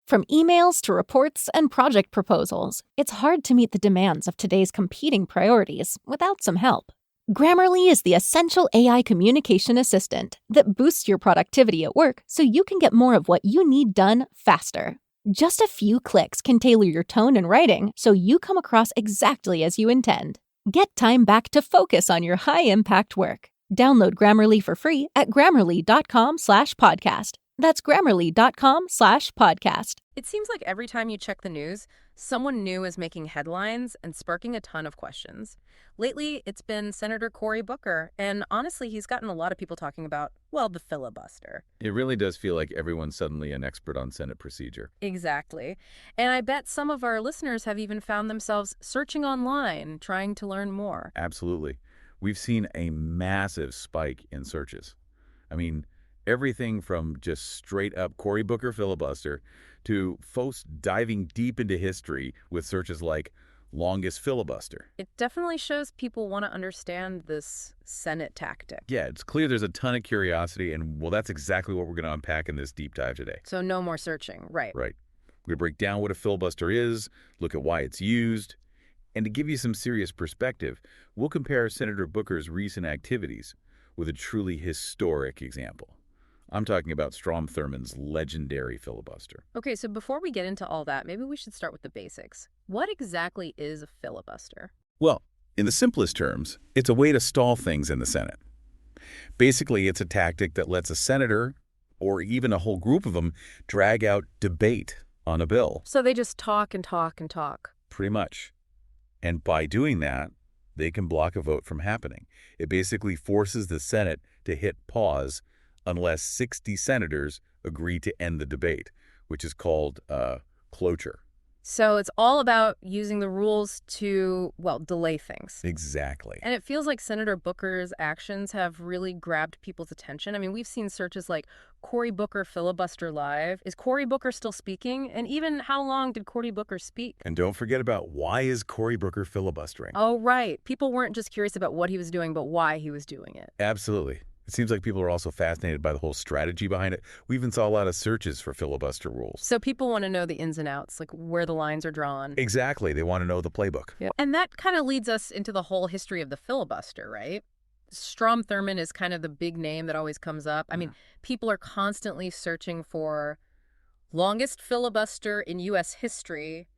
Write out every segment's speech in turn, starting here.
From emails to reports and project proposals, it's hard to meet the demands of today's competing priorities without some help. Grammarly is the essential AI communication assistant that boosts your productivity at work so you can get more of what you need done faster. Just a few clicks can tailor your tone and writing so you come across exactly as you intend. Get time back to focus on your high-impact work. Download Grammarly for free at grammarly.com/podcast. That's grammarly.com/podcast. It seems like every time you check the news, someone new is making headlines and sparking a ton of questions. Lately, it's been Senator Cory Booker, and honestly, he's gotten a lot of people talking about, well, the filibuster. It really does feel like everyone's suddenly an expert on Senate procedure. Exactly. And I bet some of our listeners have even found themselves searching online, trying to learn more. Absolutely. We've seen a massive spike in searches. I mean, everything from just straight up Cory Booker filibuster to folks diving deep into history with searches like longest filibuster. It definitely shows people want to understand this Senate tactic. Yeah, it's clear there's a ton of curiosity, and well, that's exactly what we're going to unpack in this deep dive today. So no more searching, right? Right. We're going to break down what a filibuster is, look at why it's used, and to give you some serious perspective, we'll compare Senator Booker's recent activities with a truly historic example. I'm talking about Strom Thurmond's legendary filibuster. Okay, so before we get into all that, maybe we should start with the basics. What exactly is a filibuster? Well, in the simplest terms, it's a way to stall things in the Senate. Basically, it's a tactic that lets a senator, or even a whole group of them, drag out debate on a bill. So they just talk and talk and talk. Pretty much. And by doing that, they can block a vote from happening. It basically forces the Senate to hit pause unless 60 senators agree to end the debate, which is called cloture. So it's all about using the rules to, well, delay things. Exactly. And it feels like Senator Booker's actions have really grabbed people's attention. I mean, we've seen searches like Cory Booker filibuster live. Is Cory Booker still speaking? And even how long did Cory Booker speak? And don't forget about why is Cory Booker filibustering? Oh, right. People weren't just curious about what he was doing, but why he was doing it. Absolutely. It seems like people are also fascinated by the whole strategy behind it. We even saw a lot of searches for filibuster rules. So people want to know the ins and outs, like where the lines are drawn. Exactly. They want to know the playbook. Yep. And that kind of leads us into the whole history of the filibuster, right? Strom Thurmond is kind of the big name that always comes up. I mean, people are constantly searching for longest filibuster in U.S. history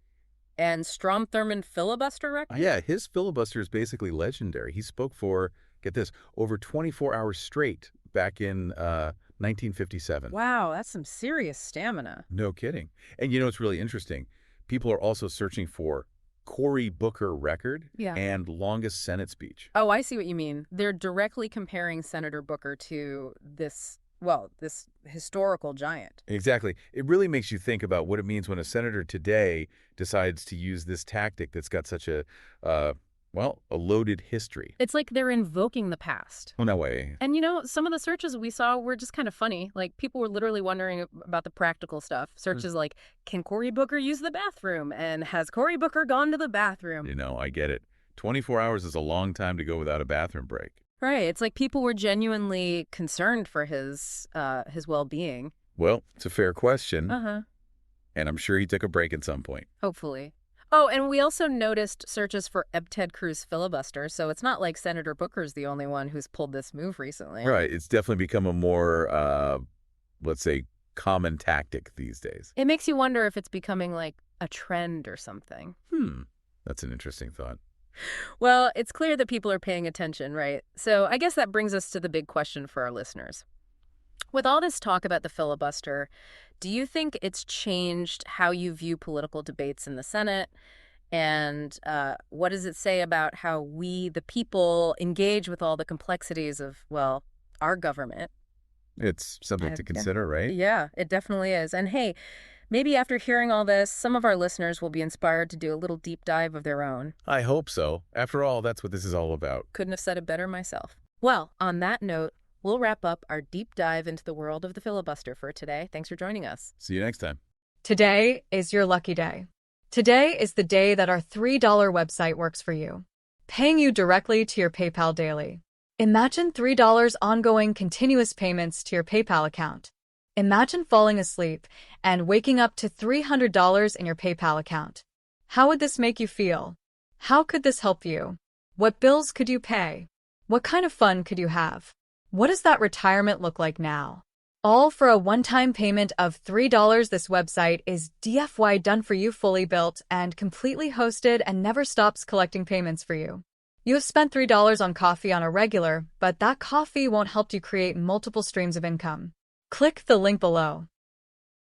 and Strom Thurmond filibuster record. Yeah, his filibuster is basically legendary. He spoke for, get this, over 24 hours straight back in 1957. Wow, that's some serious stamina. No kidding. And you know, it's really interesting. People are also searching for Cory Booker record and longest Senate speech. Oh, I see what you mean. They're directly comparing Senator Booker to this historical giant. Exactly. It really makes you think about what it means when a senator today decides to use this tactic that's got such a loaded history. It's like they're invoking the past. Oh, no way. And, you know, some of the searches we saw were just kind of funny. Like, people were literally wondering about the practical stuff. Searches like, can Cory Booker use the bathroom? And has Cory Booker gone to the bathroom? You know, I get it. 24 hours is a long time to go without a bathroom break. Right. It's like people were genuinely concerned for his well-being. Well, it's a fair question. Uh-huh. And I'm sure he took a break at some point. Hopefully. Oh, and we also noticed searches for Ted Cruz filibuster, so it's not like Senator Booker's the only one who's pulled this move recently. Right. It's definitely become a more, let's say, common tactic these days. It makes you wonder if it's becoming like a trend or something. That's an interesting thought. Well, it's clear that people are paying attention, right? So I guess that brings us to the big question for our listeners. With all this talk about the filibuster, do you think it's changed how you view political debates in the Senate? And what does it say about how we, the people, engage with all the complexities of, well, our government? It's something to consider, right? Yeah, it definitely is. And hey, maybe after hearing all this, some of our listeners will be inspired to do a little deep dive of their own. I hope so. After all, that's what this is all about. Couldn't have said it better myself. Well, on that note, we'll wrap up our deep dive into the world of the filibuster for today. Thanks for joining us. See you next time. Today is your lucky day. Today is the day that our $3 website works for you, paying you directly to your PayPal daily. Imagine $3 ongoing continuous payments to your PayPal account. Imagine falling asleep and waking up to $300 in your PayPal account. How would this make you feel? How could this help you? What bills could you pay? What kind of fun could you have? What does that retirement look like now? All for a one-time payment of $3. This website is DFY done for you, fully built and completely hosted, and never stops collecting payments for you. You have spent $3 on coffee on a regular, but that coffee won't help you create multiple streams of income. Click the link below.